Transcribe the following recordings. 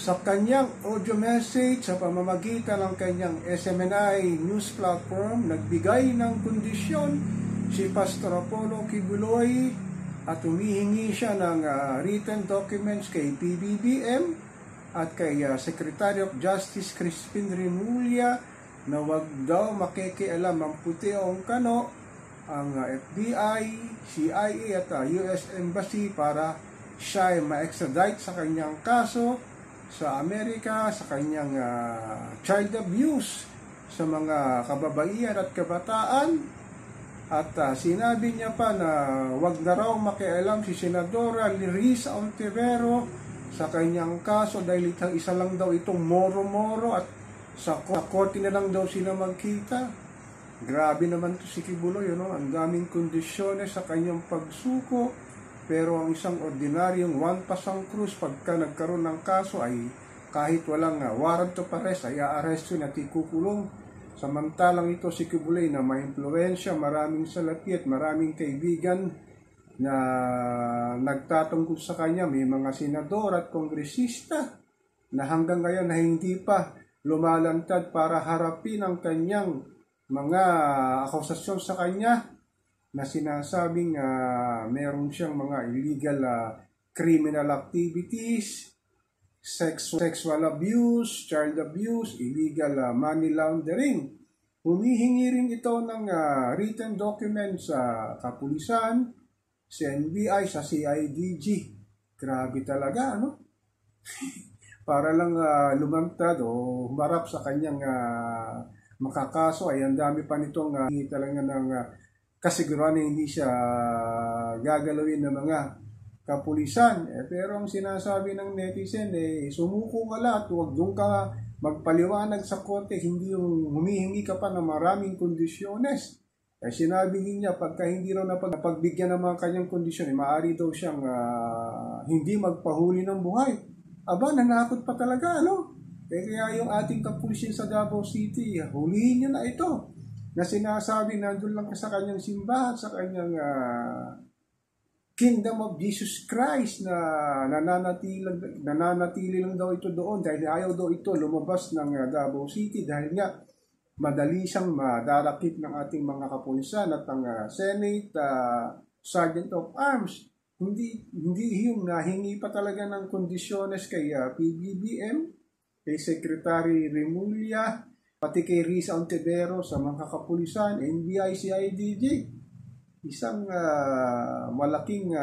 sa kanyang audio message sa pamamagitan ng kanyang SMNI News Platform, nagbigay ng kondisyon si Pastor Apollo Kibuloy at humihingi siya ng written documents kay PBBM at kay Secretary of Justice Crispin Remulla na wag daw makikialam ang puti o ang kano ang FBI, CIA at US Embassy para siya ay ma-extradite sa kanyang kaso sa Amerika, sa kanyang child abuse sa mga kababaihan at kabataan. At sinabi niya pa na wag na raw makialam si Senadora Risa Ontiveros sa kanyang kaso dahil isa lang daw itong moro-moro at sa korte na lang daw sila magkita. Grabe naman to si Kibuloy, ang daming kondisyones sa kanyang pagsuko, pero ang isang ordinaryong Juan Pasang Cruz pagka nagkaroon ng kaso ay kahit walang warrant of arrest ay aaresto at ikukulong. Samantalang ito si Kibuloy na may impluwensya, maraming salapi at maraming kaibigan na nagtatungkol sa kanya, may mga senador at kongresista na hanggang ngayon na hindi pa lumalantad para harapin ang kanyang mga akusasyon sa kanya na sinasabing meron siyang mga illegal criminal activities, sexual abuse, child abuse, illegal money laundering. Humihingi rin ito ng written documents sa kapulisan, sa NBI, sa CIDG. Grabe talaga, Para lang lumantad o humarap sa kanyang makakaso ay ang dami pa nitong talaga ng kasiguruhan na hindi siya gagalawin ng mga kapulisan. Pero ang sinasabi ng netizen, sumuko ka lahat, huwag doon ka magpaliwanag sa korte, hindi yung humihingi ka pa ng maraming kondisyones. Sinabi niya, pagka hindi raw napagbigyan ng mga kanyang kondisyon, maaari daw siyang hindi magpahuli ng buhay. Aba, nanakot pa talaga, Kaya yung ating kapulisan sa Davao City, hulihin niyo na ito na sinasabi nandun lang sa kanyang simbahan, sa kanyang Kingdom of Jesus Christ na nananatili lang daw ito doon dahil ayaw daw ito lumabas ng Davao City dahil nga madali siyang madarakip ng ating mga kapulisan at ang Senate, Sergeant of Arms. Hindi yung nahingi pa talaga ng kondisyones kay PBBM, kay Secretary Remulla, pati kay Risa Ontiveros sa mga kapulisan, NBI, CIDG. Isang malaking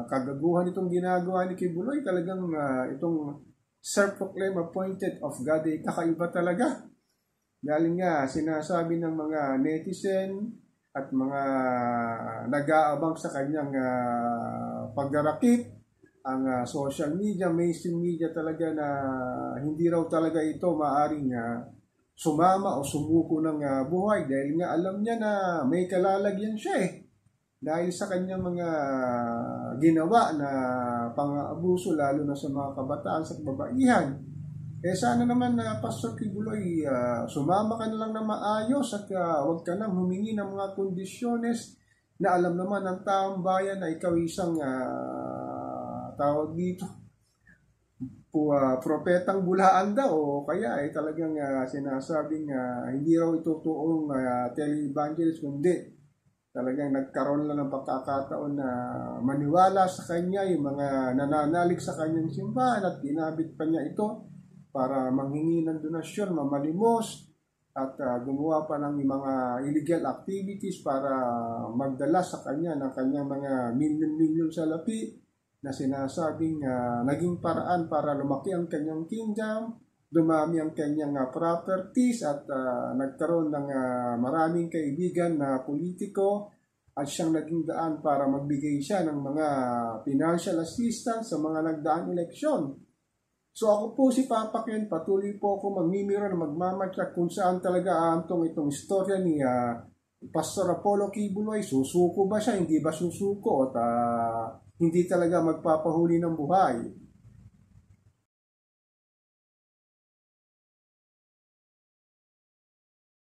kagaguhan itong ginagawa ni Kibuloy. Talagang itong self-proclaimed appointed of God ay kakaiba talaga. Dahil nga sinasabi ng mga netizen at mga nag-aabang sa kanyang pagdarakip, ang social media, mainstream media talaga na hindi raw talaga ito maaring sumama o sumuko ng buhay dahil nga alam niya na may kalalagyan siya dahil sa kanyang mga ginawa na pang-abuso lalo na sa mga kabataan sa kababaihan. Sana naman Pastor Kibuloy, sumama ka na lang na maayos at huwag ka nang humingi ng mga kondisyones na alam naman ng taong bayan na ikaw isang tawag dito propetang bulaan daw o kaya talagang sinasabing hindi raw ito toong tele-evangelist kundi talagang nagkaroon lang ng pagkakataon na maniwala sa kanya yung mga nananalig sa kanyang simbahan at ginamit pa niya ito para manghingi ng donasyon, mamalimos at gumawa pa ng mga illegal activities para magdala sa kanya ng kanyang mga milyon-milyon salapi na sinasabing naging paraan para lumaki ang kanyang kingdom, dumami ang kanyang properties at nagkaroon ng maraming kaibigan na politiko at siyang naging daan para magbigay siya ng mga financial assistance sa mga nagdaang eleksyon. So ako po si Papa Ken, patuloy po ako magmimiro na magmamatyak kung saan talaga aantong itong istorya ni Pastor Apollo Kibuloy. Susuko ba siya? Hindi ba susuko? At hindi talaga magpapahuli ng buhay?